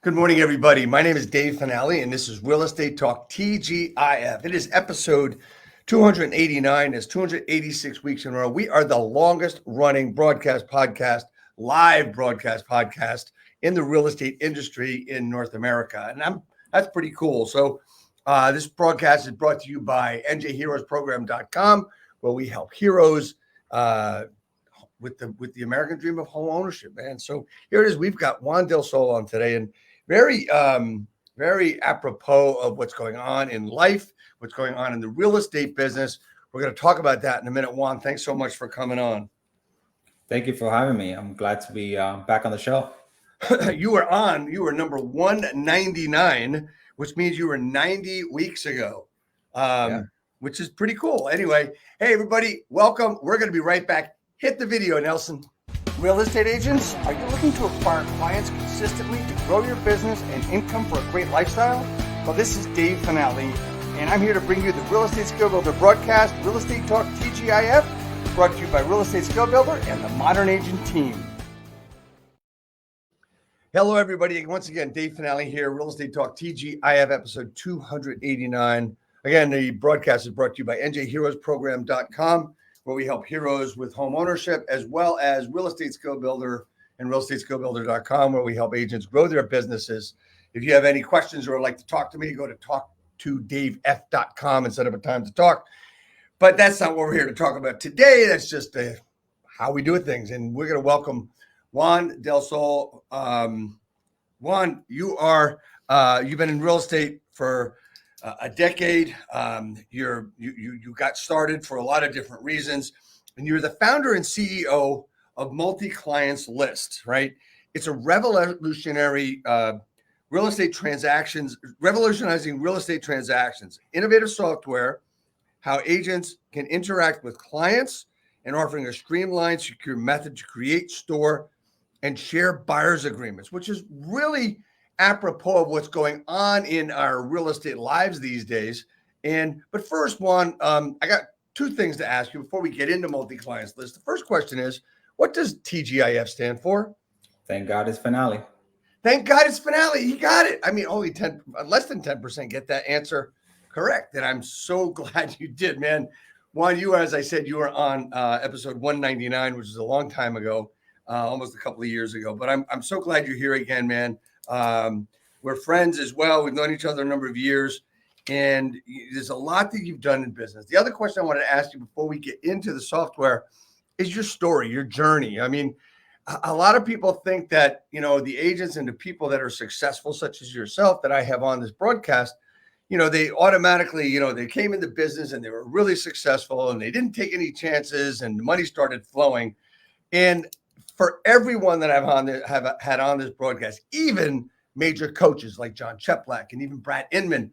Good morning, everybody. My name is Dave Finale, and this is Real Estate Talk TGIF. It is episode 289. It's 286 weeks in a row. We are the longest running live broadcast podcast in the real estate industry in North America. And that's pretty cool. So this broadcast is brought to you by njheroesprogram.com, where we help heroes with the American dream of home ownership, man. So here it is. We've got Juan del Sol on today, and very apropos of what's going on in life, what's going on in the real estate business. We're going to talk about that in a minute. Juan, thanks so much for coming on. Thank you for having me. I'm glad to be back on the show. You were number 199, which means you were 90 weeks ago, which is pretty cool. Anyway, hey, everybody, welcome. We're going to be right back. Hit the video, Nelson. Real estate agents, are you looking to acquire clients consistently to grow your business and income for a great lifestyle? Well, this is Dave Finale, and I'm here to bring you the Real Estate Skill Builder broadcast, Real Estate Talk TGIF, brought to you by Real Estate Skill Builder and the Modern Agent team. Hello, everybody. Once again, Dave Finale here, Real Estate Talk TGIF, episode 289. Again, the broadcast is brought to you by njheroesprogram.com, where we help heroes with home ownership, as well as Real Estate Skill Builder and realestateskillbuilder.com, where we help agents grow their businesses. If you have any questions or would like to talk to me, go to talk2davef.com and set up a time to talk. But that's not what we're here to talk about today. That's just how we do things. And we're going to welcome Juan del Sol. Juan, you've been in real estate for a decade. You got started for a lot of different reasons, and you're the founder and CEO of Multi-Clients List, right? It's a revolutionizing real estate transactions, innovative software, how agents can interact with clients, and offering a streamlined, secure method to create, store, and share buyers agreements, which is really apropos of what's going on in our real estate lives these days. But first, Juan, I got two things to ask you before we get into Multi-Clients List. The first question is, what does TGIF stand for? Thank God it's finale. Thank God it's finale. He got it. I mean, less than 10% get that answer correct. And I'm so glad you did, man. Juan, as I said, you were on episode 199, which is a long time ago, almost a couple of years ago. But I'm so glad you're here again, man. We're friends as well. We've known each other a number of years, and there's a lot that you've done in business. The other question I wanted to ask you before we get into the software is your story, your journey. I mean, a lot of people think that, the agents and the people that are successful, such as yourself, that I have on this broadcast, they automatically, they came into business and they were really successful and they didn't take any chances and the money started flowing. And for everyone that have had on this broadcast, even major coaches like John Cheplack and even Brad Inman,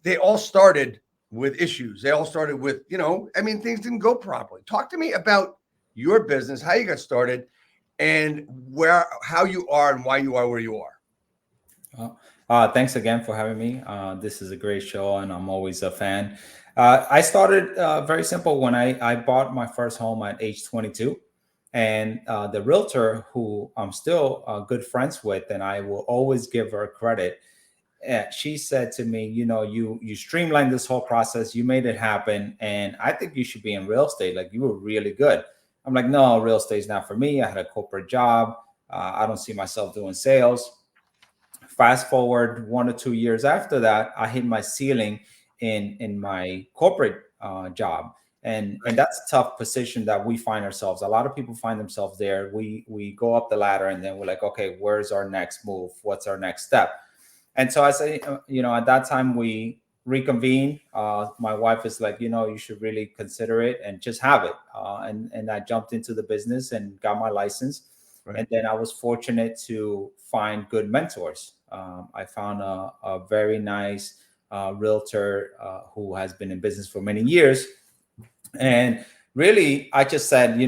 they all started with issues. They all started with, things didn't go properly. Talk to me about your business, how you got started, and how you are and why you are where you are. Thanks again for having me. This is a great show, and I'm always a fan. I started very simple when I bought my first home at age 22. And the realtor who I'm still good friends with, and I will always give her credit, she said to me, you streamlined this whole process, you made it happen, and I think you should be in real estate. Like, you were really good. I'm like, no, real estate is not for me. I had a corporate job. I don't see myself doing sales. Fast forward 1 or 2 years after that, I hit my ceiling in my corporate job. And that's a tough position that we find ourselves. A lot of people find themselves there. We go up the ladder and then we're like, okay, where's our next move? What's our next step? And so I say, at that time we reconvene. My wife is like, you should really consider it and just have it. And I jumped into the business and got my license. Right. And then I was fortunate to find good mentors. I found a very nice realtor who has been in business for many years. And really, I just said,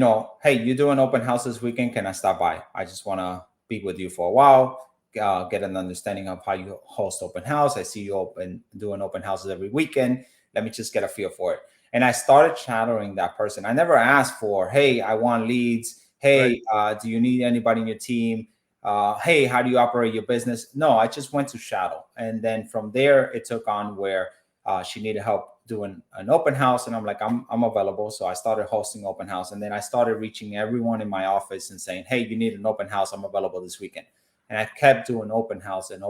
hey, you're doing open house this weekend. Can I stop by? I just want to be with you for a while, get an understanding of how you host open house. I see you doing open houses every weekend. Let me just get a feel for it. And I started shadowing that person. I never asked for, hey, I want leads. Hey, right. Do you need anybody in your team? hey, how do you operate your business? No, I just went to shadow. And then from there, it took on where she needed help doing an open house. And I'm like, I'm available. So I started hosting open house. And then I started reaching everyone in my office and saying, hey, you need an open house. I'm available this weekend. And I kept doing open house and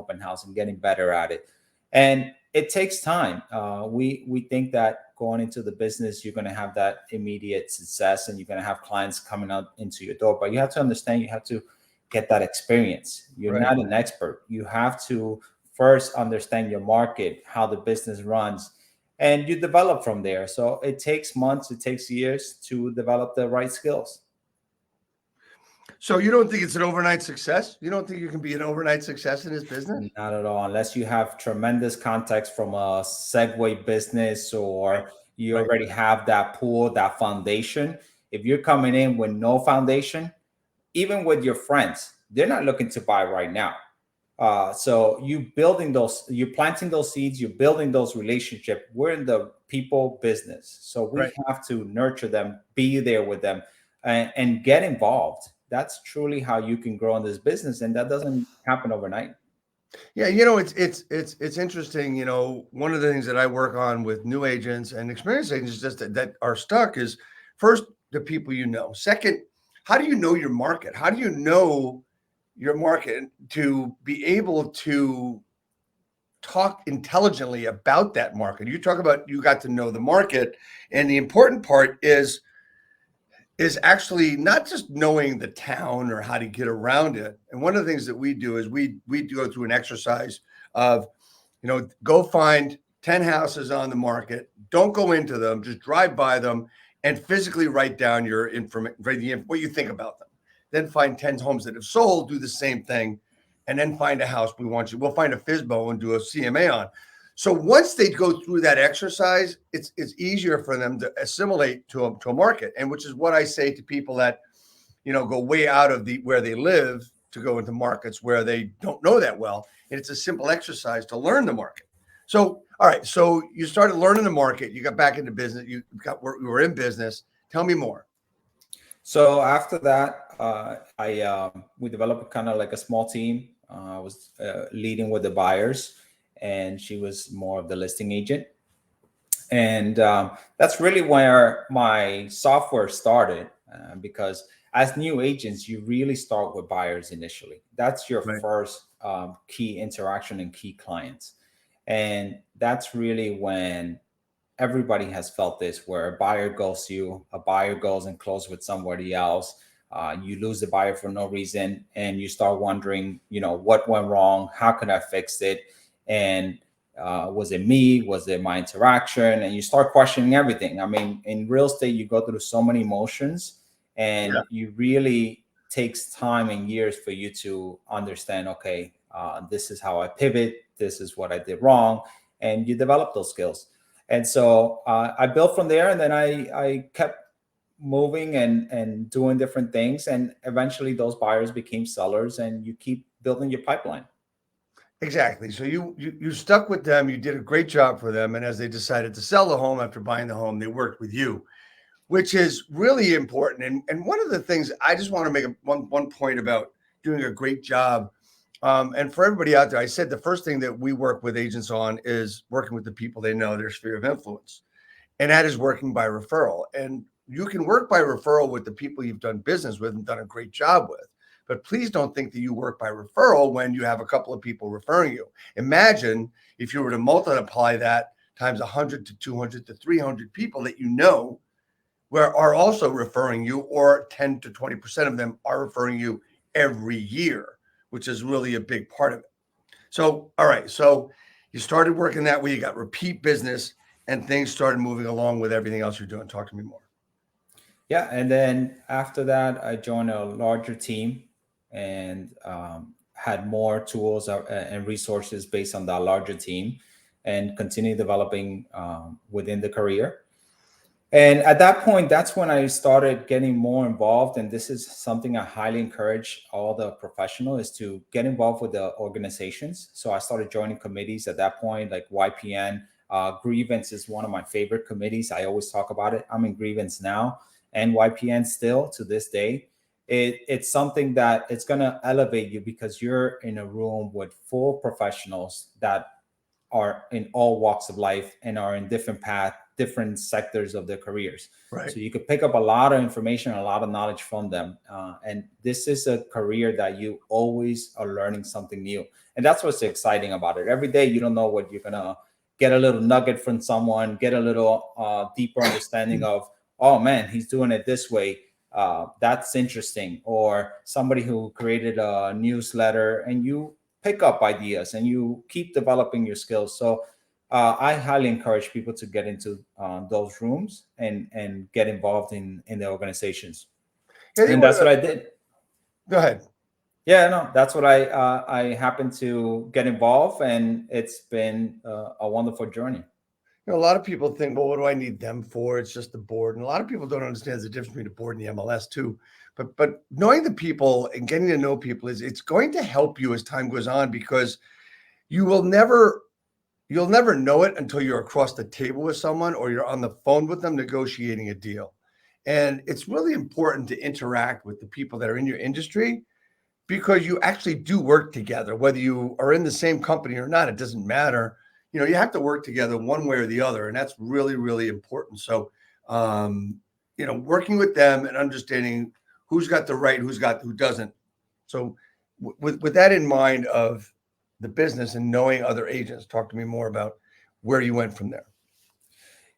getting better at it. And it takes time. We think that going into the business, you're going to have that immediate success and you're going to have clients coming out into your door. But you have to understand, you have to get that experience. You're not an expert. You have to first understand your market, how the business runs, and you develop from there. So it takes months, it takes years to develop the right skills. So you don't think it's an overnight success? You don't think you can be an overnight success in this business? Not at all, unless you have tremendous context from a Segway business or you already have that pool, that foundation. If you're coming in with no foundation, even with your friends, they're not looking to buy right now. So you're planting those seeds, you're building those relationships. We're in the people business. So we have to nurture them, be there with them, and get involved. That's truly how you can grow in this business. And that doesn't happen overnight. Yeah, you know, it's interesting. You know, one of the things that I work on with new agents and experienced agents just that are stuck is first the people you know. Second, how do you know your market? How do you know your market to be able to talk intelligently about that market? You talk about you got to know the market, and the important part is actually not just knowing the town or how to get around it. And one of the things that we do is we go through an exercise of, you know, go find 10 houses on the market. Don't go into them, just drive by them and physically write down your information, what you think about them. Then find 10 homes that have sold, do the same thing, and then find a house we'll find a FSBO and do a CMA on. So once they go through that exercise, it's easier for them to assimilate to a market, and which is what I say to people that, you know, go way out of where they live to go into markets where they don't know that well. And it's a simple exercise to learn the market. So, all right, so you started learning the market, you got back into business, you were in business. Tell me more. So after that, we developed kind of like a small team. I was leading with the buyers, and she was more of the listing agent. And that's really where my software started, because as new agents, you really start with buyers initially. That's your first key interaction and key clients. And that's really when everybody has felt this, where a buyer ghosts you, a buyer goes and closes with somebody else. You lose the buyer for no reason, and you start wondering, you know, what went wrong? How could I fix it? And was it me? Was it my interaction? And you start questioning everything. I mean, in real estate, you go through so many emotions, and you really takes time and years for you to understand, okay, this is how I pivot. This is what I did wrong. And you develop those skills. And so I built from there, and then I kept moving and doing different things. And eventually those buyers became sellers, and you keep building your pipeline. Exactly. So you stuck with them. You did a great job for them. And as they decided to sell the home after buying the home, they worked with you, which is really important. And one of the things I just want to make one point about doing a great job. And for everybody out there, I said the first thing that we work with agents on is working with the people they know, their sphere of influence. And that is working by referral. And you can work by referral with the people you've done business with and done a great job with. But please don't think that you work by referral when you have a couple of people referring you. Imagine if you were to multiply that times 100 to 200 to 300 people that you know where are also referring you, or 10 to 20% of them are referring you every year, which is really a big part of it. So, all right. So you started working that way, you got repeat business, and things started moving along with everything else you're doing. Talk to me more. Yeah. And then after that, I joined a larger team and had more tools and resources based on that larger team, and continue developing within the career. And at that point, that's when I started getting more involved. And this is something I highly encourage all the professionals, is to get involved with the organizations. So I started joining committees at that point, like YPN. Grievance is one of my favorite committees. I always talk about it. I'm in Grievance now and YPN still to this day. it's something that it's going to elevate you because you're in a room with full professionals that are in all walks of life and are in different paths, different sectors of their careers. Right. So you could pick up a lot of information, a lot of knowledge from them. And this is a career that you always are learning something new. And that's what's exciting about it. Every day, you don't know what you're going to get, a little nugget from someone, get a little deeper understanding of, oh man, he's doing it this way. That's interesting. Or somebody who created a newsletter, and you pick up ideas and you keep developing your skills. So I highly encourage people to get into those rooms and get involved in the organizations. Yeah, And that's what I did. Go ahead. Yeah, no, that's what I happened to get involved, and it's been a wonderful journey. You know, a lot of people think, well, what do I need them for? It's just the board. And a lot of people don't understand the difference between the board and the MLS too. But knowing the people and getting to know people it's going to help you as time goes on, because you'll never know it until you're across the table with someone or you're on the phone with them negotiating a deal. And it's really important to interact with the people that are in your industry, because you actually do work together, whether you are in the same company or not. It doesn't matter. You know, you have to work together one way or the other, and that's really, really important. So, working with them and understanding who's got the right, who doesn't. So, with that in mind of the business and knowing other agents, talk to me more about where you went from there.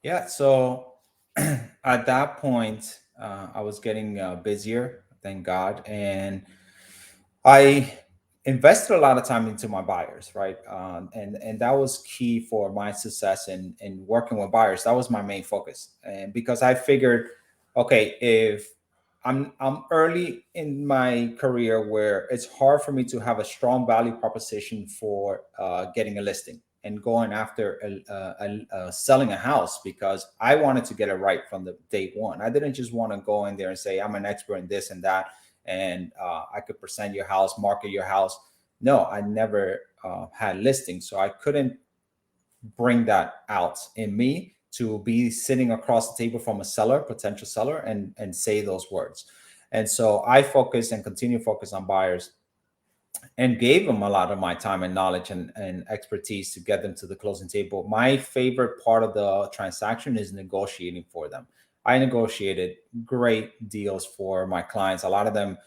Yeah, so at that point, I was getting busier, thank God, and I invested a lot of time into my buyers, right? And that was key for my success in working with buyers. That was my main focus, and because I figured, okay, if I'm early in my career where it's hard for me to have a strong value proposition for getting a listing and going after selling a house, because I wanted to get it right from the day one. I didn't just want to go in there and say I'm an expert in this and that, and I could present your house, market your house. No, I never had listings, so I couldn't bring that out in me to be sitting across the table from a seller, potential seller, and say those words. And so I focus and continue to focus on buyers, and gave them a lot of my time and knowledge and expertise to get them to the closing table. My favorite part of the transaction is negotiating for them. I negotiated great deals for my clients. A lot of them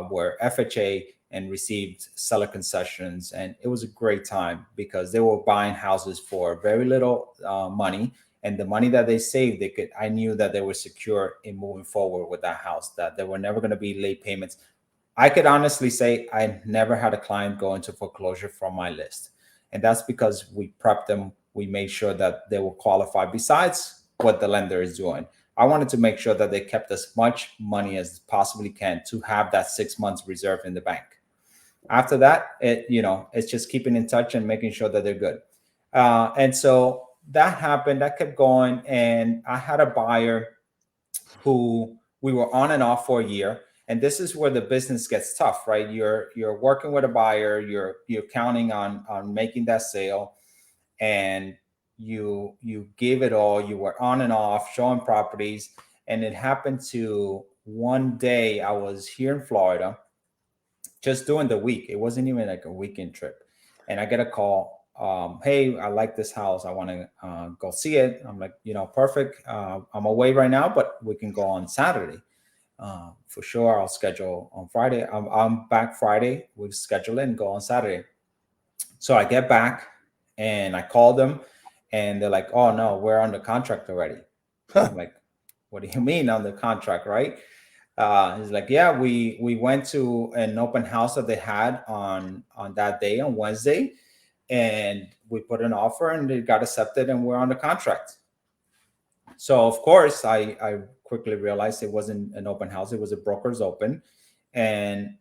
were FHA and received seller concessions. And it was a great time because they were buying houses for very little money. And the money that they saved, I knew that they were secure in moving forward with that house, that there were never going to be late payments. I could honestly say I never had a client go into foreclosure from my list. And that's because we prepped them. We made sure that they were qualified besides what the lender is doing. I wanted to make sure that they kept as much money as possibly can to have that 6 months reserve in the bank. After that, it's just keeping in touch and making sure that they're good. And so that happened, that kept going. And I had a buyer who we were on and off for a year. And this is where the business gets tough, right? You're working with a buyer, you're counting on making that sale, and you gave it all. You were on and off showing properties. And it happened to one day I was here in Florida just doing the week. It wasn't even like a weekend trip. And I get a call. Hey, I like this house. I want to go see it. I'm like, perfect. I'm away right now, but we can go on Saturday. For sure, I'll schedule on Friday. I'm back Friday. We'll schedule it and go on Saturday. So I get back and I call them and they're like, oh no, we're under contract already. I'm like, what do you mean under contract, right? He's like, yeah, we went to an open house that they had on that day on Wednesday, and we put an offer and it got accepted and we're on the contract. So of course I quickly realized it wasn't an open house, it was a broker's open, and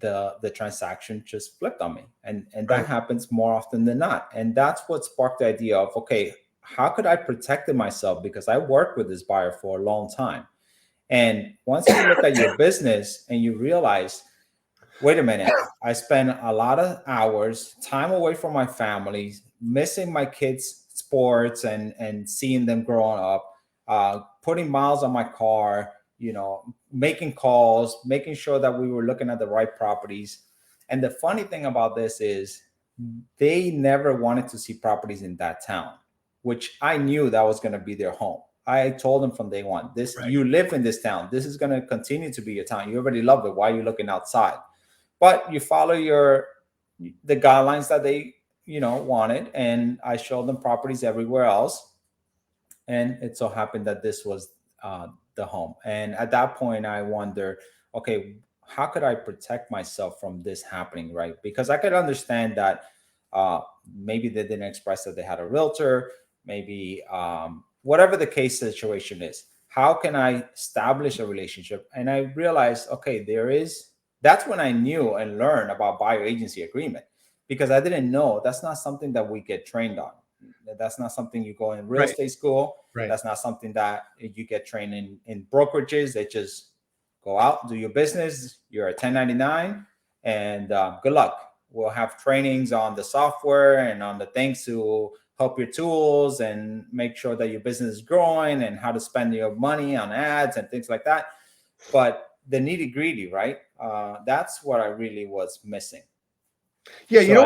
the transaction just flipped on me. And that happens more often than not. And that's what sparked the idea of, okay, how could I protect myself? Because I worked with this buyer for a long time. And once you look at your business and you realize, wait a minute, I spend a lot of hours, time away from my family, missing my kids' sports and seeing them growing up, putting miles on my car, making calls, making sure that we were looking at the right properties. And the funny thing about this is they never wanted to see properties in that town, which I knew that was going to be their home. I told them from day one, you live in this town. This is going to continue to be your town. You already love it. Why are you looking outside? But you follow the guidelines that they, wanted. And I showed them properties everywhere else. And it so happened that this was the home. And at that point, I wondered, okay, how could I protect myself from this happening, right? Because I could understand that maybe they didn't express that they had a realtor, maybe whatever the case situation is. How can I establish a relationship? And I realized, okay, that's when I knew and learned about buyer agency agreement, because I didn't know that's not something that we get trained on. That's not something you go in real estate school. Right. That's not something that you get trained in brokerages. They just go out, do your business. You're a 1099 and good luck. We'll have trainings on the software and on the things to help your tools and make sure that your business is growing and how to spend your money on ads and things like that. But the nitty gritty, right? That's what I really was missing. Yeah, you know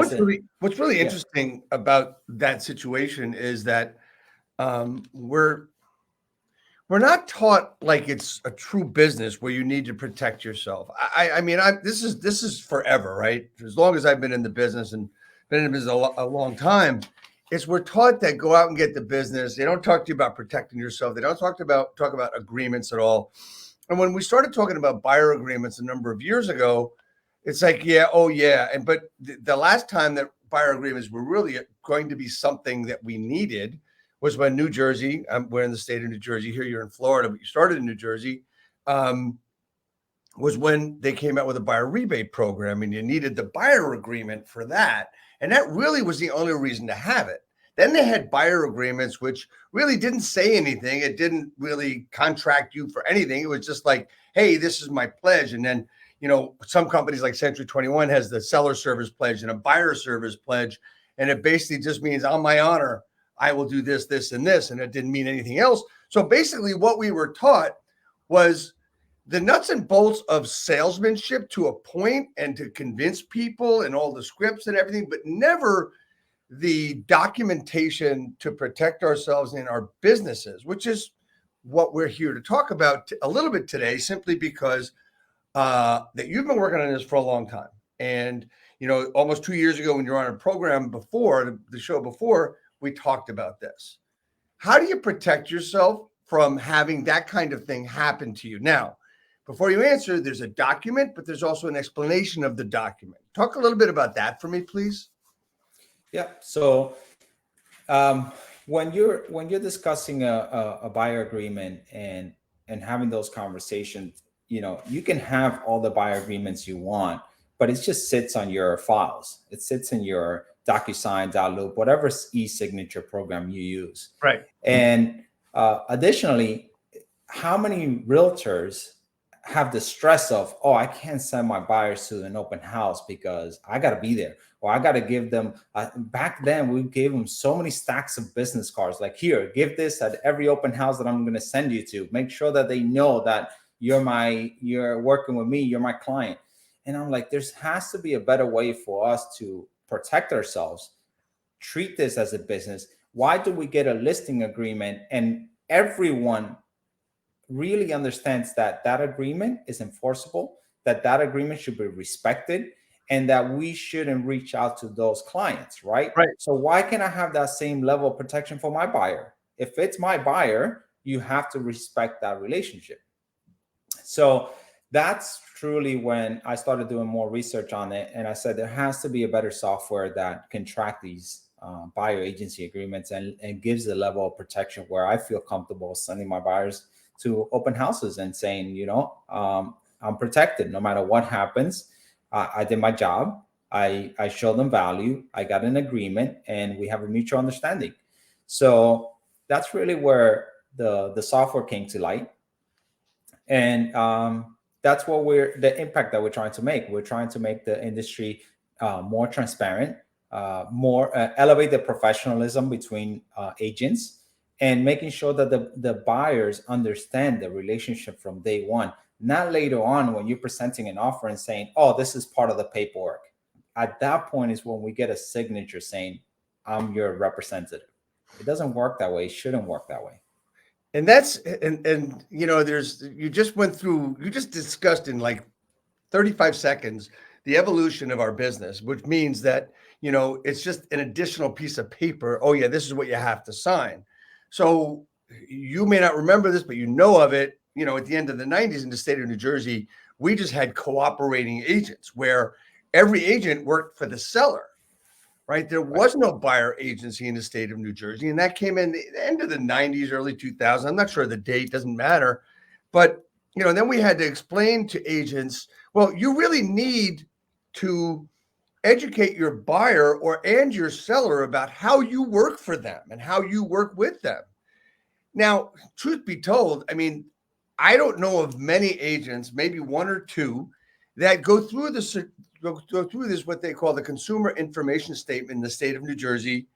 what's really interesting about that situation is that we're not taught like it's a true business where you need to protect yourself. I mean, this is forever, right? As long as I've been in the business and been in the business a long time, we're taught that go out and get the business. They don't talk to you about protecting yourself. They don't talk about agreements at all. And when we started talking about buyer agreements a number of years ago, it's like, but the last time that buyer agreements were really going to be something that we needed was when New Jersey, we're in the state of New Jersey, here you're in Florida, but you started in New Jersey, was when they came out with a buyer rebate program, and you needed the buyer agreement for that. And that really was the only reason to have it. Then they had buyer agreements, which really didn't say anything. It didn't really contract you for anything. It was just like, hey, this is my pledge. And then, some companies like Century 21 has the seller service pledge and a buyer service pledge. And it basically just means on my honor, I will do this, this, and this. And it didn't mean anything else. So basically what we were taught was the nuts and bolts of salesmanship to a point and to convince people and all the scripts and everything, but never the documentation to protect ourselves in our businesses, which is what we're here to talk about a little bit today, simply because that you've been working on this for a long time. And, almost 2 years ago when you were on a program before, the show before, we talked about this. How do you protect yourself from having that kind of thing happen to you? Now, before you answer, there's a document, but there's also an explanation of the document. Talk a little bit about that for me, please. Yeah. So when you're discussing a buyer agreement and having those conversations, you can have all the buyer agreements you want, but it just sits on your files. It sits in your DocuSign, Outlook, whatever e-signature program you use. Right. And additionally, how many realtors have the stress of, oh, I can't send my buyers to an open house because I got to be there, or I got to give them, back then we gave them so many stacks of business cards, like, here, give this at every open house that I'm going to send you to. Make sure that they know that you're working with me, you're my client. And I'm like, there has to be a better way for us to protect ourselves, treat this as a business. Why do we get a listing agreement and everyone really understands that agreement is enforceable, that agreement should be respected, and that we shouldn't reach out to those clients, right? So why can't I have that same level of protection for my buyer? If it's my buyer, you have to respect that relationship. So that's truly when I started doing more research on it. And I said, there has to be a better software that can track these buyer agency agreements and gives the level of protection where I feel comfortable sending my buyers to open houses and saying, I'm protected no matter what happens. I did my job. I showed them value. I got an agreement and we have a mutual understanding. So that's really where the software came to light. And that's what the impact that we're trying to make. We're trying to make the industry more transparent, more elevate the professionalism between agents, and making sure that the buyers understand the relationship from day one, not later on when you're presenting an offer and saying, oh, this is part of the paperwork. At that point is when we get a signature saying, I'm your representative. It doesn't work that way. It shouldn't work that way. And that's and you know, you just discussed in like 35 seconds the evolution of our business, which means that, you know, it's just an additional piece of paper. Oh yeah, this is what you have to sign. So you may not remember this, but you know of it. You know, at the end of the 90s in the state of New Jersey, we just had cooperating agents where every agent worked for the seller, right? There was no buyer agency in the state of New Jersey. And that came in the end of the 90s, early 2000s. I'm not sure the date, doesn't matter. But, you know, then we had to explain to agents, well, you really need to educate your buyer and your seller about how you work for them and how you work with them. Now, truth be told, I mean, I don't know of many agents, maybe one or two, that go through this what they call the Consumer Information Statement in the state of New Jersey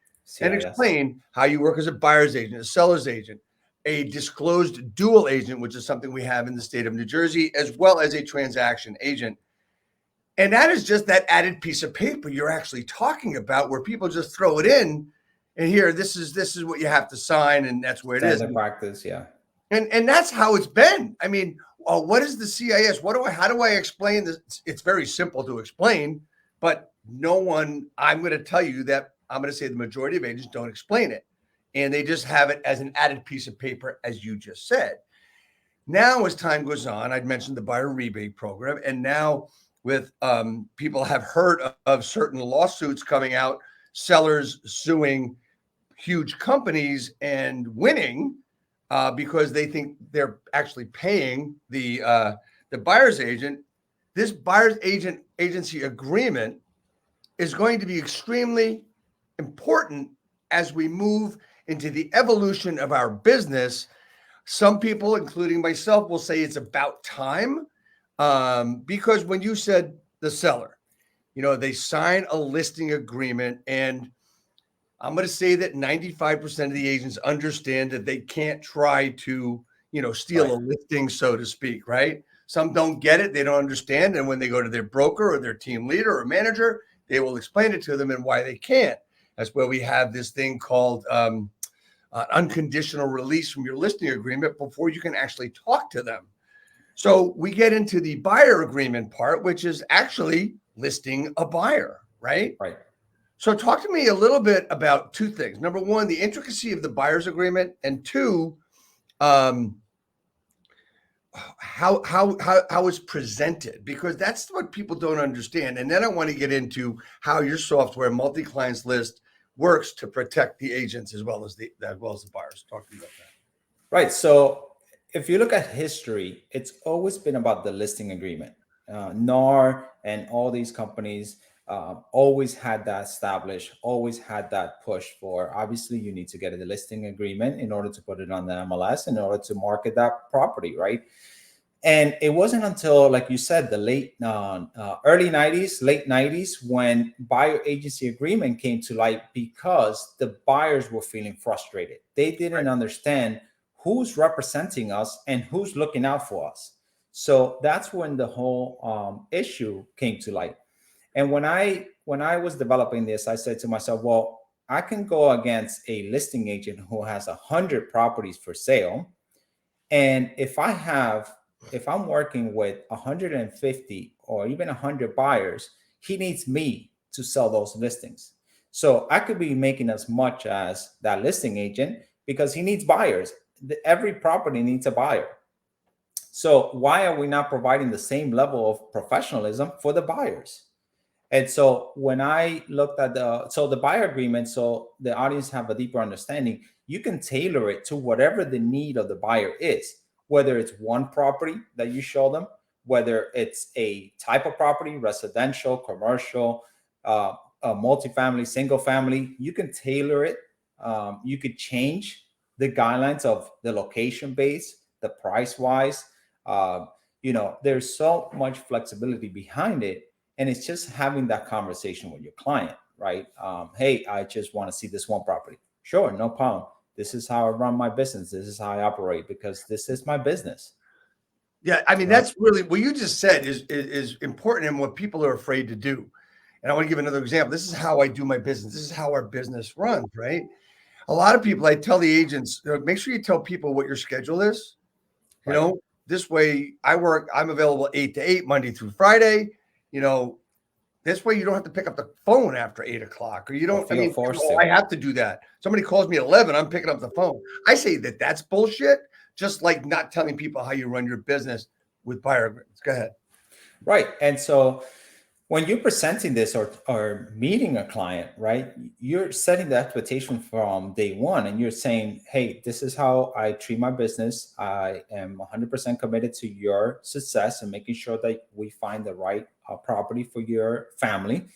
and CIS. explain how you work as a buyer's agent, a seller's agent, a disclosed dual agent, which is something we have in the state of New Jersey, as well as a transaction agent. And that is just that added piece of paper you're actually talking about, where people just throw it in, and here, this is what you have to sign, and that's where it is. Standard practice, yeah. And that's how it's been. I mean, what is the CIS? How do I explain this? It's very simple to explain, but I'm going to tell you that I'm going to say the majority of agents don't explain it. And they just have it as an added piece of paper, as you just said. Now, as time goes on, I'd mentioned the buyer rebate program. And now with people have heard of certain lawsuits coming out, sellers suing huge companies and winning, because they think they're actually paying the buyer's agent. This buyer's agency agreement is going to be extremely important as we move into the evolution of our business. Some people, including myself, will say it's about time, because when you said the seller, you know, they sign a listing agreement, and I'm going to say that 95% of the agents understand that they can't try to, you know, steal a listing, so to speak, right? Some don't get it. They don't understand. And when they go to their broker or their team leader or manager, they will explain it to them and why they can't. That's where we have this thing called unconditional release from your listing agreement before you can actually talk to them. So we get into the buyer agreement part, which is actually listing a buyer, right? Right. So talk to me a little bit about two things. Number one, the intricacy of the buyer's agreement, and two, how it's presented, because that's what people don't understand. And then I want to get into how your software, multi-clients list, works to protect the agents as well as the buyers. Talk to me about that. Right. So if you look at history, it's always been about the listing agreement. NAR and all these companies always had that established, always had that push for, obviously you need to get a listing agreement in order to put it on the MLS, in order to market that property, right? And it wasn't until, like you said, the early 90s, late 90s, when buyer agency agreement came to light, because the buyers were feeling frustrated. They didn't understand who's representing us and who's looking out for us. So that's when the whole issue came to light. And when I was developing this, I said to myself, well, I can go against a listing agent who has 100 properties for sale. And if I'm working with 150 or even 100 buyers, he needs me to sell those listings. So I could be making as much as that listing agent because he needs buyers. Every property needs a buyer. So why are we not providing the same level of professionalism for the buyers? And so when I looked at the buyer agreement, so the audience have a deeper understanding, you can tailor it to whatever the need of the buyer is, whether it's one property that you show them, whether it's a type of property, residential, commercial, a multifamily, single family, you can tailor it. You could change the guidelines of the location base, the price wise. There's so much flexibility behind it. And it's just having that conversation with your client, right? Hey, I just want to see this one property. Sure, no problem. this is how I run my business. This is how I operate, because this is my business. Yeah, I mean, Right. that's really what you just said is important and what people are afraid to do. And I want to give another example. This is how I do my business. This is how our business runs, right? A lot of people, I tell the agents, make sure you tell people what your schedule is. You Right. know, this way I'm available 8 to 8, Monday through Friday. You know, this way you don't have to pick up the phone after 8 o'clock, or you Or don't, I feel mean, forced oh, to. I have to do that. Somebody calls me at 11, I'm picking up the phone. I say that that's bullshit, just like not telling people how you run your business with buyer agreements. Go ahead. Right. And so when you're presenting this or meeting a client, right, you're setting the expectation from day one, and you're saying, hey, this is how I treat my business. I am 100% committed to your success and making sure that we find the right property for your family.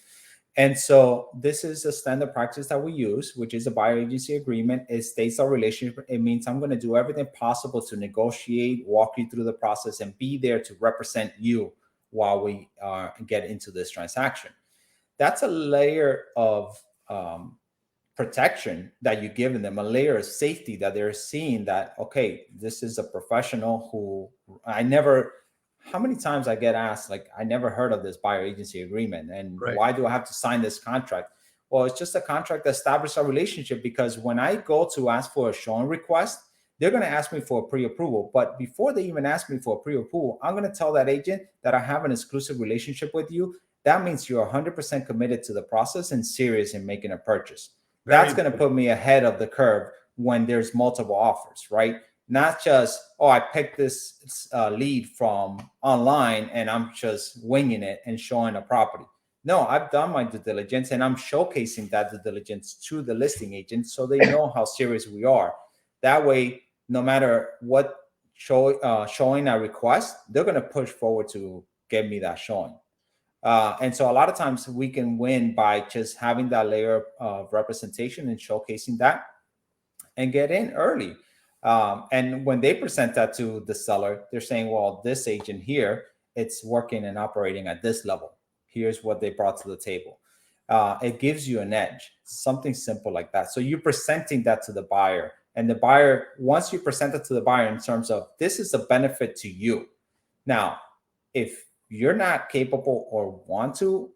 And so this is a standard practice that we use, which is a buyer agency agreement. It states our relationship. It means I'm going to do everything possible to negotiate, walk you through the process, and be there to represent you while we get into this transaction. That's a layer of protection that you're giving them, a layer of safety that they're seeing that, okay, this is a professional who how many times I get asked, like, I never heard of this buyer agency agreement, and Right. why do I have to sign this contract? Well, it's just a contract that establishes a relationship, because when I go to ask for a showing request, they're going to ask me for a pre-approval. But before they even ask me for a pre-approval, I'm going to tell that agent that I have an exclusive relationship with you. That means you're 100% committed to the process and serious in making a purchase. That's going to put me ahead of the curve when there's multiple offers, right? Not just, oh, I picked this lead from online and I'm just winging it and showing a property. No, I've done my due diligence, and I'm showcasing that due diligence to the listing agent so they know how serious we are. That way, no matter what showing I request, they're going to push forward to get me that showing. And so a lot of times we can win by just having that layer of representation and showcasing that and get in early. And when they present that to the seller, they're saying, well, this agent here, it's working and operating at this level. Here's what they brought to the table. It gives you an edge, something simple like that. So you're presenting that to the buyer. And the buyer, once you present it to the buyer in terms of, this is a benefit to you. Now, if you're not capable or want to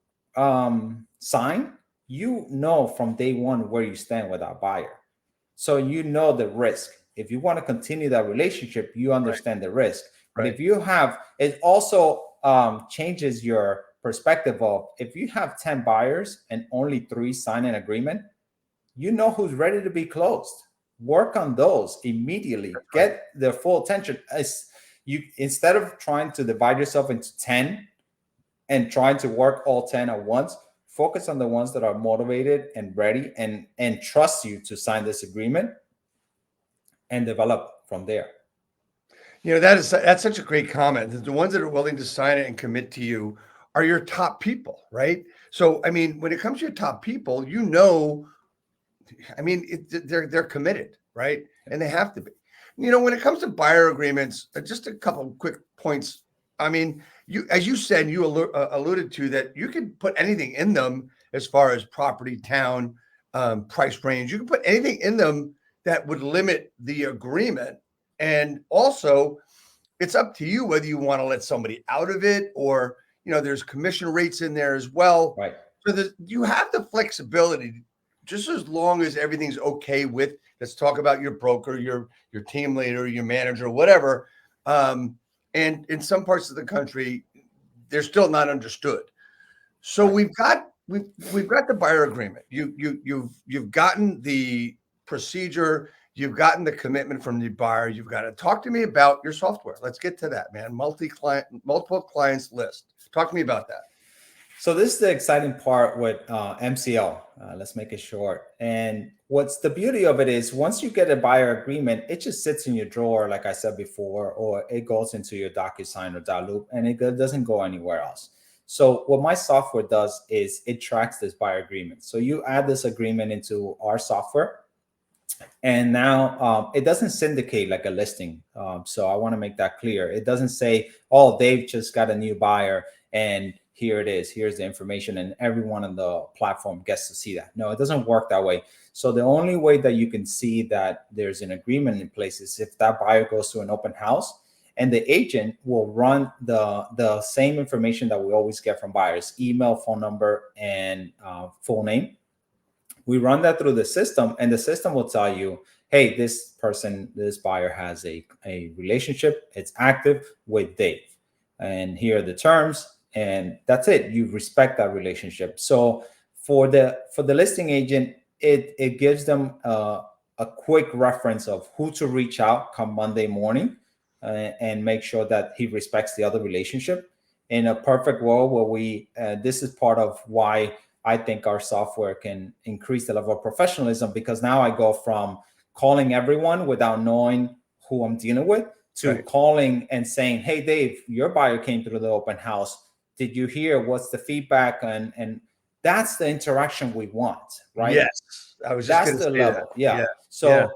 sign, you know from day one where you stand with that buyer. So you know the risk. If you want to continue that relationship, you understand the risk. But if you have, it also changes your perspective of, if you have 10 buyers and only 3 sign an agreement, you know who's ready to be closed. Work on those immediately. Get their full attention. As you, instead of trying to divide yourself into 10 and trying to work all 10 at once, focus on the ones that are motivated and ready and trust you to sign this agreement and develop from there. You know, that's such a great comment. The ones that are willing to sign it and commit to you are your top people, right? So, I mean, when it comes to your top people, you know, I mean, they're committed, right? And they have to be. You know, when it comes to buyer agreements, just a couple of quick points. I mean, you, as you said, you alluded to that you can put anything in them as far as property, town, price range. You can put anything in them that would limit the agreement. And also, it's up to you whether you want to let somebody out of it, or, you know, there's commission rates in there as well. Right. So you have the flexibility, just as long as everything's okay with, let's talk about your broker, your team leader, your manager, whatever. And in some parts of the country, they're still not understood. So we've got the buyer agreement. You've gotten the procedure. You've gotten the commitment from the buyer. You've got to talk to me about your software. Let's get to that, man. Multiple clients list. Talk to me about that. So this is the exciting part with MCL. Let's make it short. And what's the beauty of it is, once you get a buyer agreement, it just sits in your drawer, like I said before, or it goes into your DocuSign or Daaloop, and it doesn't go anywhere else. So what my software does is it tracks this buyer agreement. So you add this agreement into our software, and now it doesn't syndicate like a listing. So I want to make that clear. It doesn't say, oh, they've just got a new buyer and here it is, here's the information, and everyone on the platform gets to see that. No, it doesn't work that way. So the only way that you can see that there's an agreement in place is if that buyer goes to an open house, and the agent will run the same information that we always get from buyers: email, phone number, and full name. We run that through the system, and the system will tell you, hey, this buyer has a relationship, it's active with Dave, and here are the terms, and that's it. You respect that relationship. So for the listing agent, it gives them a quick reference of who to reach out come Monday morning, and make sure that he respects the other relationship. In a perfect world where we this is part of why I think our software can increase the level of professionalism, because now I go from calling everyone without knowing who I'm dealing with to calling and saying, hey, Dave, your buyer came through the open house. Did you hear? What's the feedback? And that's the interaction we want, right? Yes. I was just That's the say level. that. Yeah. So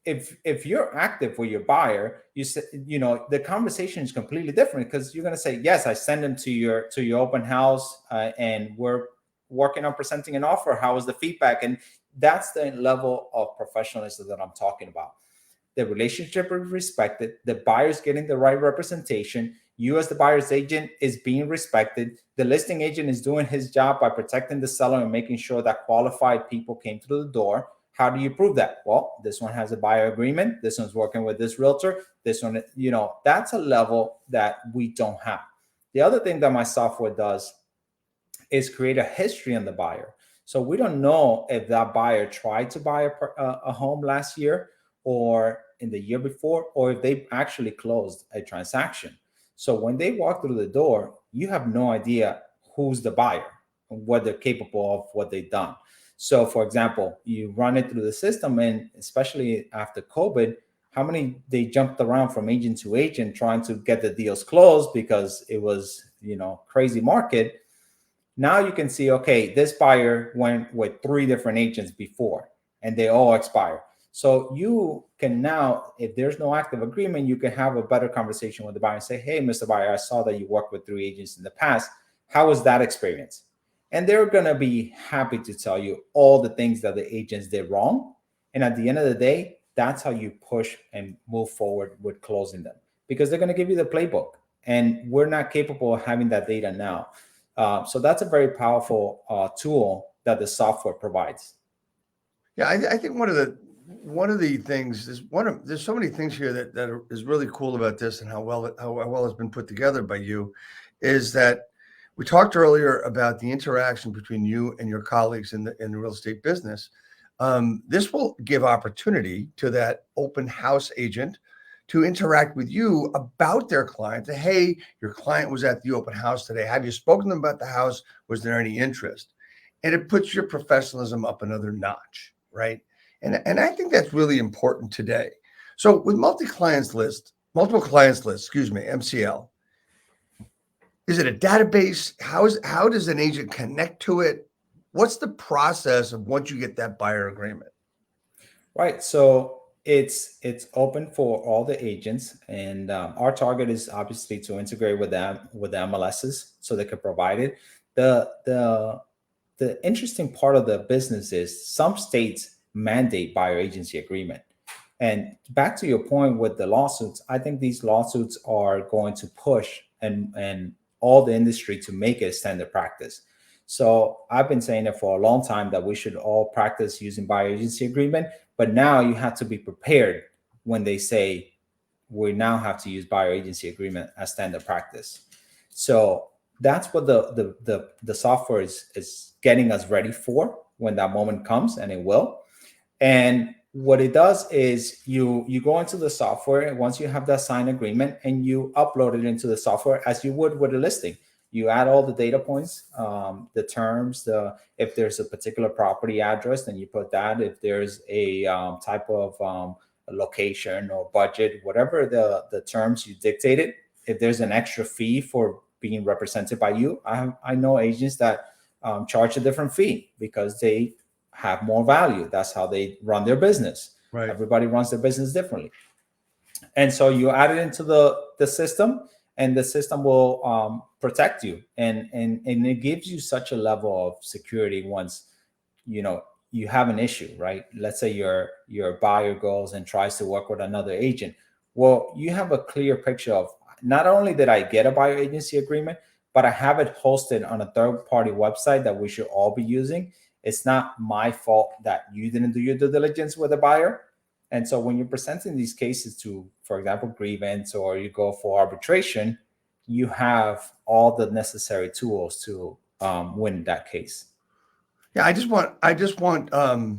if you're active with your buyer, you say, the conversation is completely different, because you're going to say, yes, I send them to your open house, and we're working on presenting an offer. How was the feedback? And that's the level of professionalism that I'm talking about. The relationship is respected. The buyer's getting the right representation. You as the buyer's agent is being respected. The listing agent is doing his job by protecting the seller and making sure that qualified people came through the door. How do you prove that? Well, this one has a buyer agreement. This one's working with this realtor. This one, that's a level that we don't have. The other thing that my software does is create a history on the buyer. So we don't know if that buyer tried to buy a home last year or in the year before, or if they actually closed a transaction. So when they walk through the door, you have no idea who's the buyer and what they're capable of, what they've done. So for example, you run it through the system, and especially after COVID, how many they jumped around from agent to agent trying to get the deals closed because it was, crazy market. Now you can see, okay, this buyer went with 3 different agents before and they all expire. So you can now, if there's no active agreement, you can have a better conversation with the buyer and say, hey, Mr. Buyer, I saw that you worked with 3 agents in the past. How was that experience? And they're going to be happy to tell you all the things that the agents did wrong. And at the end of the day, that's how you push and move forward with closing them, because they're going to give you the playbook. And we're not capable of having that data now. So that's a very powerful tool that the software provides. Yeah, I think one of the things is there's so many things here that is really cool about this, and how well it's been put together by you, is that we talked earlier about the interaction between you and your colleagues in the real estate business. This will give opportunity to that open house agent to interact with you about their client. Hey, your client was at the open house today. Have you spoken to them about the house? Was there any interest? And it puts your professionalism up another notch, right? And I think that's really important today. So with multiple clients list, MCL, is it a database? How does an agent connect to it? What's the process of once you get that buyer agreement? Right. So it's open for all the agents, and our target is obviously to integrate with them, with the MLSs, so they can provide it. The interesting part of the business is some states mandate buyer agency agreement. And back to your point with the lawsuits, I think these lawsuits are going to push and all the industry to make it a standard practice. So I've been saying it for a long time that we should all practice using buyer agency agreement, but now you have to be prepared when they say we now have to use buyer agency agreement as standard practice. So that's what the software is getting us ready for when that moment comes, and it will. And what it does is you go into the software, and once you have that signed agreement, and you upload it into the software as you would with a listing. You add all the data points, the terms, if there's a particular property address, then you put that. If there's a type of a location or budget, whatever the terms you dictated. If there's an extra fee for being represented by you, I know agents that charge a different fee because they have more value. That's how they run their business. Right. Everybody runs their business differently. And so you add it into the system, and the system will protect you, and it gives you such a level of security once you have an issue, right? Let's say your buyer goes and tries to work with another agent. Well, you have a clear picture of, not only did I get a buyer agency agreement, but I have it hosted on a third party website that we should all be using. It's not my fault that you didn't do your due diligence with a buyer. And so when you're presenting these cases to, for example, grievance, or you go for arbitration, you have all the necessary tools to win that case. Yeah, I just want a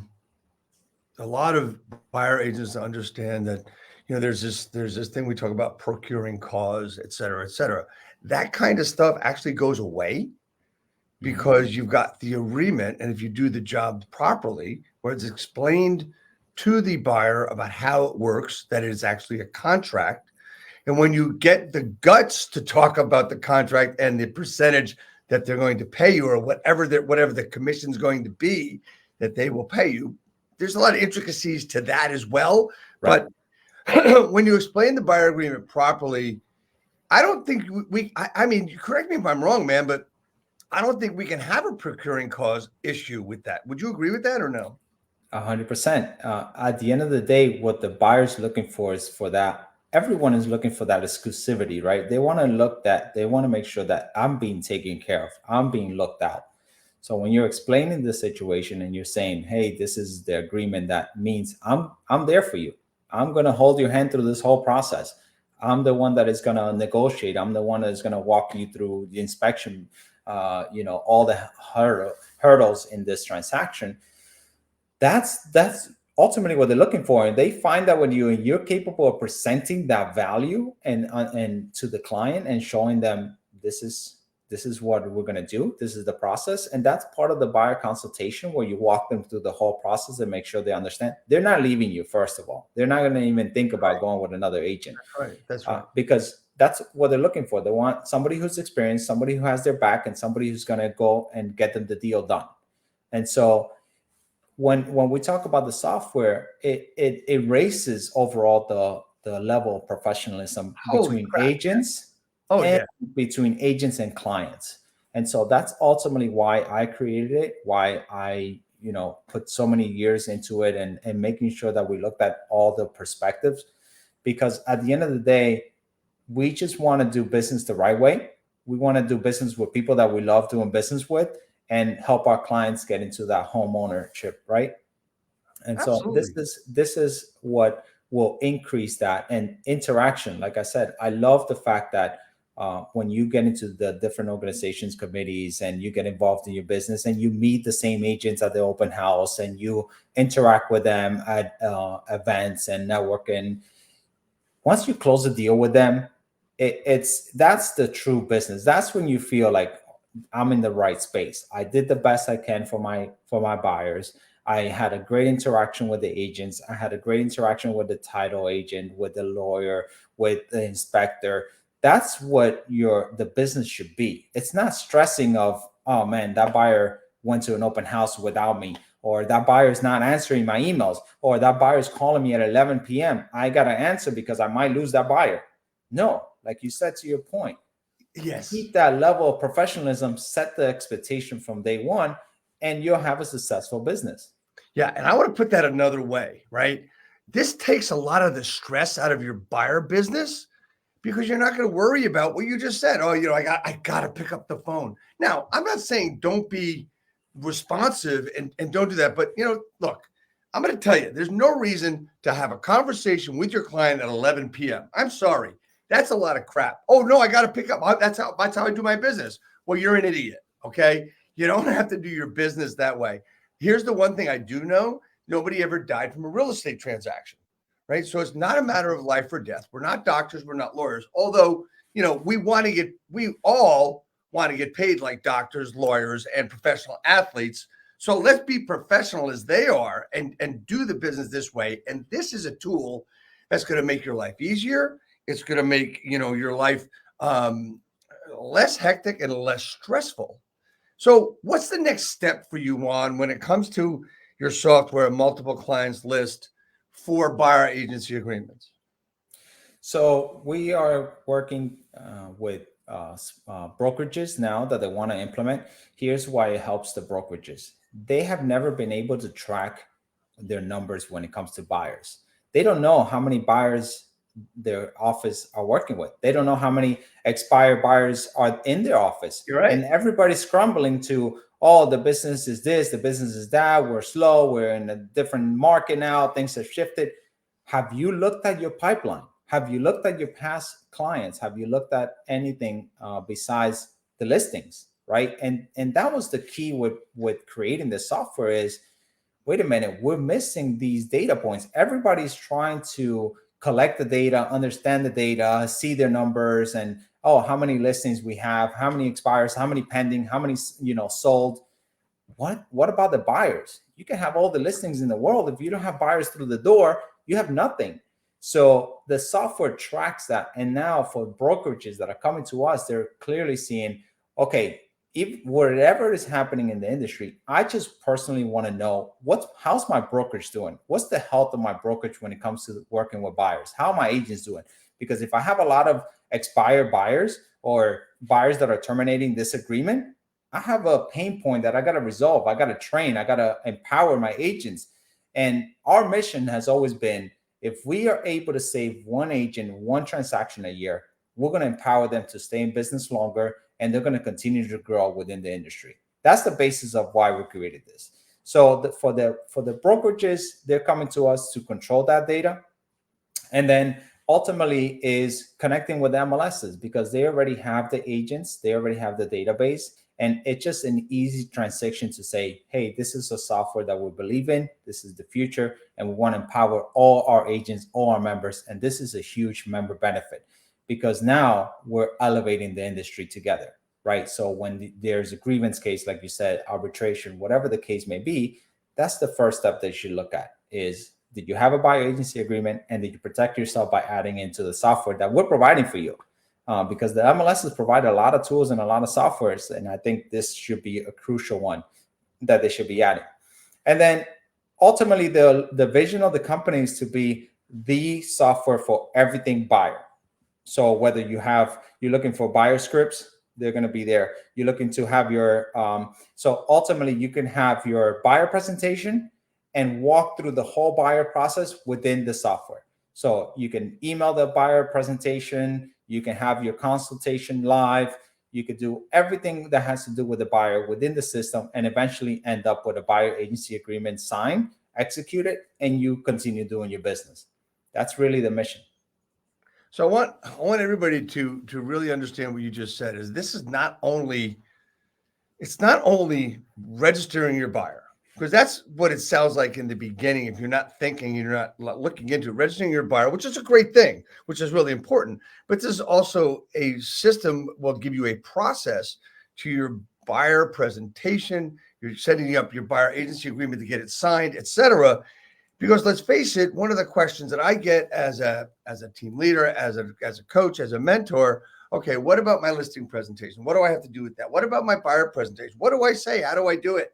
lot of buyer agents to understand that, there's this thing we talk about, procuring cause, et cetera, et cetera. That kind of stuff actually goes away because you've got the agreement, and if you do the job properly, where it's explained to the buyer about how it works, that it is actually a contract. And when you get the guts to talk about the contract and the percentage that they're going to pay you, or whatever the commission's going to be that they will pay you, there's a lot of intricacies to that as well. Right. But when you explain the buyer agreement properly, I don't think I mean, correct me if I'm wrong, man, but I don't think we can have a procuring cause issue with that. Would you agree with that or no? 100%. At the end of the day, what the buyer's looking for is for that. Everyone is looking for that exclusivity, right? They want to make sure that I'm being taken care of. I'm being looked out. So when you're explaining the situation and you're saying, hey, this is the agreement, that means I'm there for you. I'm going to hold your hand through this whole process. I'm the one that is going to negotiate. I'm the one that is going to walk you through the inspection, all the hurdles in this transaction. That's ultimately what they're looking for. And they find that when you're capable of presenting that value and to the client and showing them this is what we're going to do, this is the process. And that's part of the buyer consultation, where you walk them through the whole process and make sure they understand. They're not leaving you, first of all. They're not going to even think about going with another agent. That's right. Because that's what they're looking for. They want somebody who's experienced, somebody who has their back, and somebody who's going to go and get them the deal done. And so when we talk about the software, it erases overall the level of professionalism between agents. Between agents and clients. And so that's ultimately why I created it, why I, put so many years into it, and making sure that we looked at all the perspectives, because at the end of the day, we just want to do business the right way. We want to do business with people that we love doing business with, and help our clients get into that home ownership, right? And Absolutely. So this is what will increase that, and interaction. Like I said, I love the fact that when you get into the different organizations, committees, and you get involved in your business, and you meet the same agents at the open house, and you interact with them at events and networking, once you close a deal with them, that's the true business. That's when you feel like I'm in the right space. I did the best I can for my buyers. I had a great interaction with the agents. I had a great interaction with the title agent, with the lawyer, with the inspector. That's what the business should be. It's not stressing of, oh man, that buyer went to an open house without me, or that buyer is not answering my emails, or that buyer is calling me at 11 p.m. I got to answer because I might lose that buyer. No, like you said, to your point. Yes. Keep that level of professionalism, set the expectation from day one, and you'll have a successful business. Yeah. And I want to put that another way, right? This takes a lot of the stress out of your buyer business, because you're not going to worry about what you just said. Oh, I got to pick up the phone. Now, I'm not saying don't be responsive and don't do that. But, look, I'm going to tell you, there's no reason to have a conversation with your client at 11 p.m. I'm sorry. That's a lot of crap. Oh, no, I got to pick up. That's how I do my business. Well, you're an idiot. Okay. You don't have to do your business that way. Here's the one thing I do know. Nobody ever died from a real estate transaction. Right. So it's not a matter of life or death. We're not doctors. We're not lawyers. Although, we all want to get paid like doctors, lawyers, and professional athletes. So let's be professional as they are and do the business this way. And this is a tool that's going to make your life easier. It's going to make, your life less hectic and less stressful. So what's the next step for you, Juan, when it comes to your software, multiple clients list for buyer agency agreements? So we are working with brokerages now that they want to implement. Here's why it helps the brokerages. They have never been able to track their numbers when it comes to buyers. They don't know how many buyers their office are working with. They don't know how many expired buyers are in their office. You're right. And everybody's scrambling to, oh, the business is this, the business is that, we're slow, we're in a different market now, things have shifted. Have you looked at your pipeline? Have you looked at your past clients? Have you looked at anything besides the listings, right? And that was the key with creating the software is, wait a minute, we're missing these data points. Everybody's trying to collect the data, understand the data, see their numbers, and oh, how many listings we have, how many expires, how many pending, how many sold. What about the buyers? You can have all the listings in the world. If you don't have buyers through the door, you have nothing. So the software tracks that. And now for brokerages that are coming to us, they're clearly seeing, okay, if whatever is happening in the industry, I just personally want to know how's my brokerage doing? What's the health of my brokerage when it comes to working with buyers? How are my agents doing? Because if I have a lot of expired buyers or buyers that are terminating this agreement, I have a pain point that I got to resolve. I got to train. I got to empower my agents. And our mission has always been, if we are able to save one agent, one transaction a year, we're going to empower them to stay in business longer, and they're going to continue to grow within the industry. That's the basis of why we created this. So for the brokerages, they're coming to us to control that data. And then ultimately is connecting with MLSs because they already have the agents, they already have the database. And it's just an easy transition to say, hey, this is a software that we believe in. This is the future. And we want to empower all our agents, all our members. And this is a huge member benefit because now we're elevating the industry together, right? So when there's a grievance case, like you said, arbitration, whatever the case may be, that's the first step they should look at is, did you have a buyer agency agreement? And did you protect yourself by adding into the software that we're providing for you? Because the MLSs provide a lot of tools and a lot of softwares. And I think this should be a crucial one that they should be adding. And then ultimately, the vision of the company is to be the software for everything buyer. So whether you're looking for buyer scripts, they're going to be there. You're looking to have your, so ultimately you can have your buyer presentation and walk through the whole buyer process within the software. So you can email the buyer presentation, you can have your consultation live, you could do everything that has to do with the buyer within the system and eventually end up with a buyer agency agreement signed, executed, and you continue doing your business. That's really the mission. So I want everybody to really understand what you just said is this is not only registering your buyer, because that's what it sounds like in the beginning. If you're not thinking, you're not looking into registering your buyer, which is a great thing, which is really important. But this is also a system will give you a process to your buyer presentation. You're setting up your buyer agency agreement to get it signed, etc. Because let's face it, one of the questions that I get as a team leader, as a coach, as a mentor, okay, what about my listing presentation? What do I have to do with that? What about my buyer presentation? What do I say? How do I do it?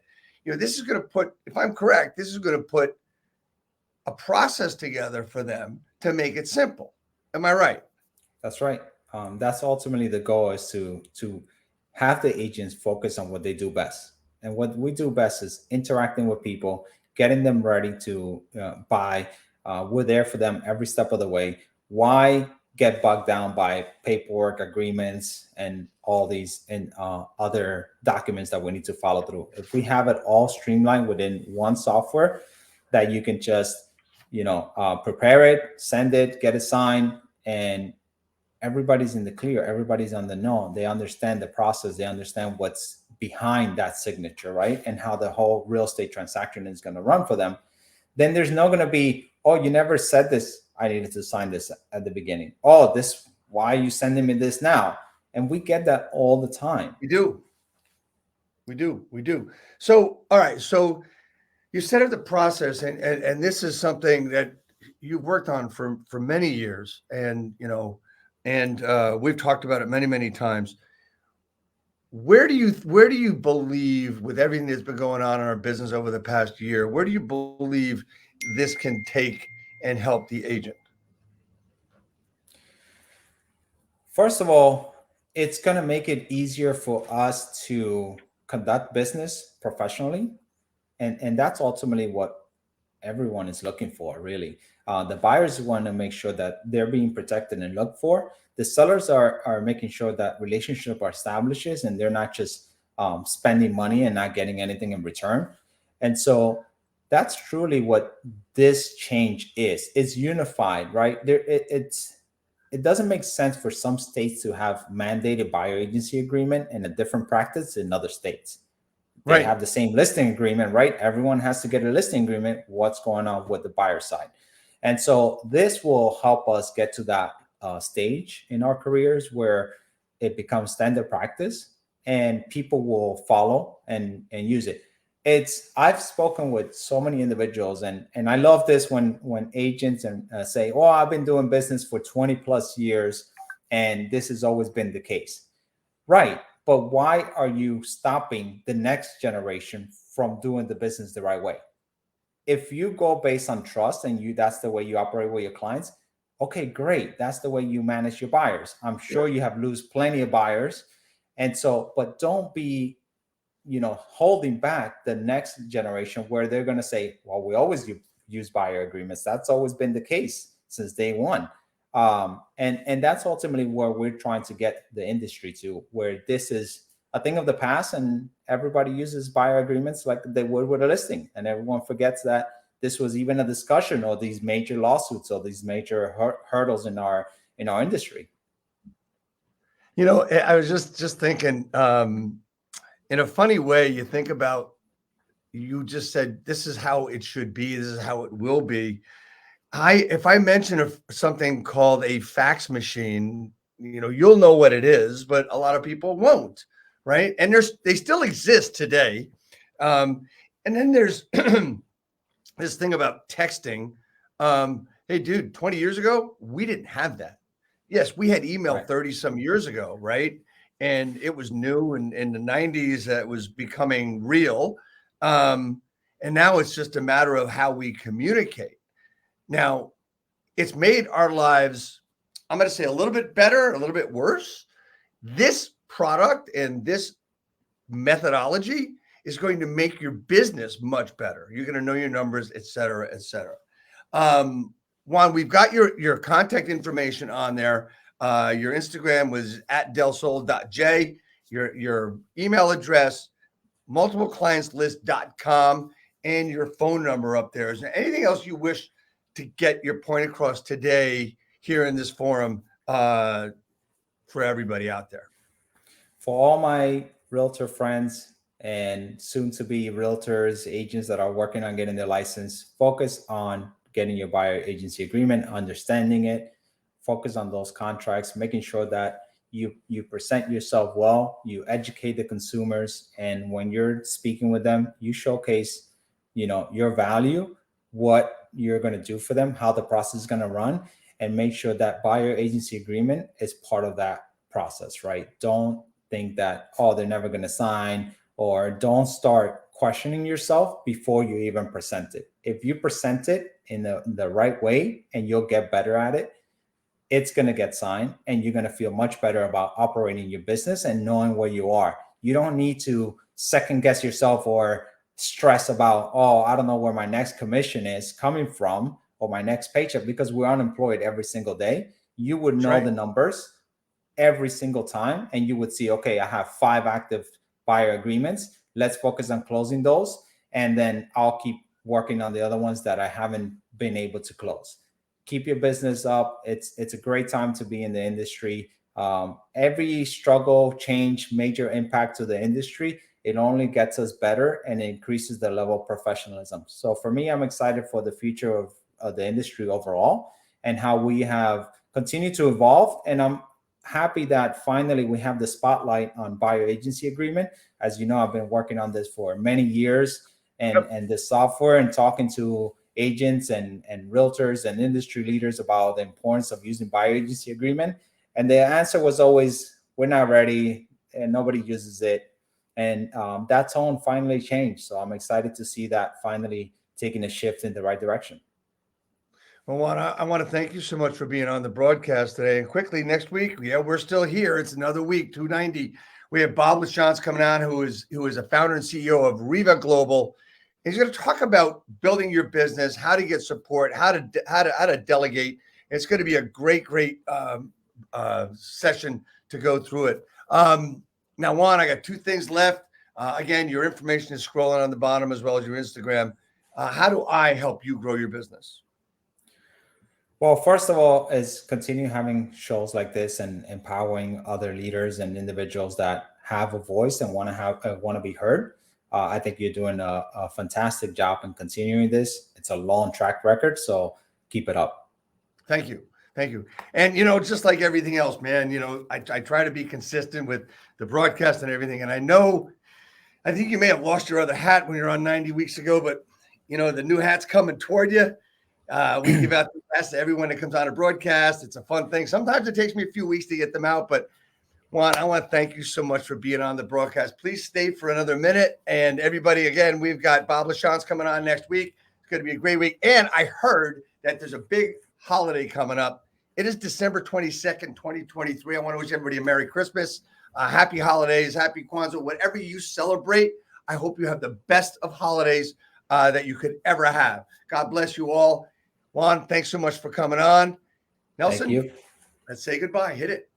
This is going to put, if I'm correct, this is going to put a process together for them to make it simple. Am I right? That's right. That's ultimately the goal, is to have the agents focus on what they do best. And what we do best is interacting with people, getting them ready to buy. We're there for them every step of the way. Why get bogged down by paperwork, agreements, and all these and other documents that we need to follow through? If we have it all streamlined within one software that you can just, prepare it, send it, get it signed, and everybody's in the clear, everybody's on the know, they understand the process, they understand what's behind that signature, right? And how the whole real estate transaction is going to run for them. Then there's not going to be, oh, you never said this, I needed to sign this at the beginning. Oh, this, why are you sending me this now? And we get that all the time. We do. So, all right. So you set up the process, and this is something that you've worked on for many years, and we've talked about it many times. Where do you believe, with everything that's been going on in our business over the past year, where do you believe this can take and help the agent? First of all, it's going to make it easier for us to conduct business professionally. And that's ultimately what everyone is looking for, really. The buyers want to make sure that they're being protected and looked for. The sellers are making sure that relationship are establishes and they're not just spending money and not getting anything in return. And so that's truly what this change is. It's unified, right? It doesn't make sense for some states to have mandated buyer agency agreement and a different practice in other states. They Right. have the same listing agreement, right? Everyone has to get a listing agreement. What's going on with the buyer side? And so this will help us get to that stage in our careers where it becomes standard practice and people will follow and use it. It's I've spoken with so many individuals and I love this when agents and say, "Oh, I've been doing business for 20 plus years and this has always been the case." Right. But why are you stopping the next generation from doing the business the right way? If you go based on trust and you that's the way you operate with your clients, okay, great. That's the way you manage your buyers. I'm sure you have lose plenty of buyers. And so, but don't be, holding back the next generation where they're going to say, well, we always use buyer agreements. That's always been the case since day one. And that's ultimately where we're trying to get the industry to, where this is a thing of the past and everybody uses buyer agreements like they would with a listing. And everyone forgets that this was even a discussion or these major lawsuits or these major hurdles in our industry. I was just thinking, in a funny way, you think about, you just said, this is how it should be. This is how it will be. If I mention something called a fax machine, you'll know what it is, but a lot of people won't, right? And they still exist today. And then there's this thing about texting. Hey, dude, 20 years ago, we didn't have that. Yes, we had email Right. 30 some years ago, right? And it was new, and in the 90s that was becoming real. And now it's just a matter of how we communicate. Now, it's made our lives, I'm going to say, a little bit better, a little bit worse. This product and this methodology is going to make your business much better. You're going to know your numbers, et cetera, et cetera. Juan, we've got your contact information on there. Your Instagram was at delsol.j, your email address, multipleclientslist.com, and your phone number up there. Is there anything else you wish to get your point across today here in this forum for everybody out there? For all my realtor friends and soon to be realtors, agents that are working on getting their license, focus on getting your buyer agency agreement, understanding it, focus on those contracts, making sure that you present yourself well, you educate the consumers, and when you're speaking with them, you showcase, your value, what you're going to do for them, how the process is going to run, and make sure that buyer agency agreement is part of that process, right? Don't think that, oh, they're never going to sign, or don't start questioning yourself before you even present it. If you present it in the right way and you'll get better at it, it's going to get signed and you're going to feel much better about operating your business and knowing where you are. You don't need to second guess yourself or stress about, oh, I don't know where my next commission is coming from or my next paycheck, because we're unemployed every single day. You would know the numbers every single time and you would see, okay, I have 5 active buyer agreements. Let's focus on closing those. And then I'll keep working on the other ones that I haven't been able to close. Keep your business up. It's a great time to be in the industry. Every struggle, change, major impact to the industry, it only gets us better and increases the level of professionalism. So for me, I'm excited for the future of the industry overall and how we have continued to evolve. And I'm happy that finally we have the spotlight on buyer agency agreement. As you know, I've been working on this for many years and the software and talking to agents and realtors and industry leaders about the importance of using buyer agency agreement. And the answer was always, we're not ready and nobody uses it. And that tone finally changed. So I'm excited to see that finally taking a shift in the right direction. Well, Juan, I want to thank you so much for being on the broadcast today. And quickly, next week, yeah, we're still here. It's another week, 290. We have Bob LaChance coming on, who is a founder and CEO of Riva Global. He's going to talk about building your business, how to get support, how to delegate. It's going to be a great session to go through it. Now, Juan, I got two things left. Again, your information is scrolling on the bottom as well as your Instagram. How do I help you grow your business? Well, first of all, is continue having shows like this and empowering other leaders and individuals that have a voice and want to be heard. I think you're doing a fantastic job in continuing this. It's a long track record, so keep it up. Thank you. Thank you. And, just like everything else, man, I try to be consistent with the broadcast and everything. And I think you may have lost your other hat when you're on 90 weeks ago, but, the new hat's coming toward you. We give out the hats to everyone that comes on a broadcast. It's a fun thing. Sometimes it takes me a few weeks to get them out, but Juan, I want to thank you so much for being on the broadcast. Please stay for another minute. And everybody, again, we've got Bob LaChance coming on next week. It's going to be a great week. And I heard that there's a big holiday coming up. It is December 22nd, 2023. I want to wish everybody a Merry Christmas, happy holidays, happy Kwanzaa, whatever you celebrate. I hope you have the best of holidays that you could ever have. God bless you all. Juan, thanks so much for coming on. Nelson, Thank you. Let's say goodbye. Hit it.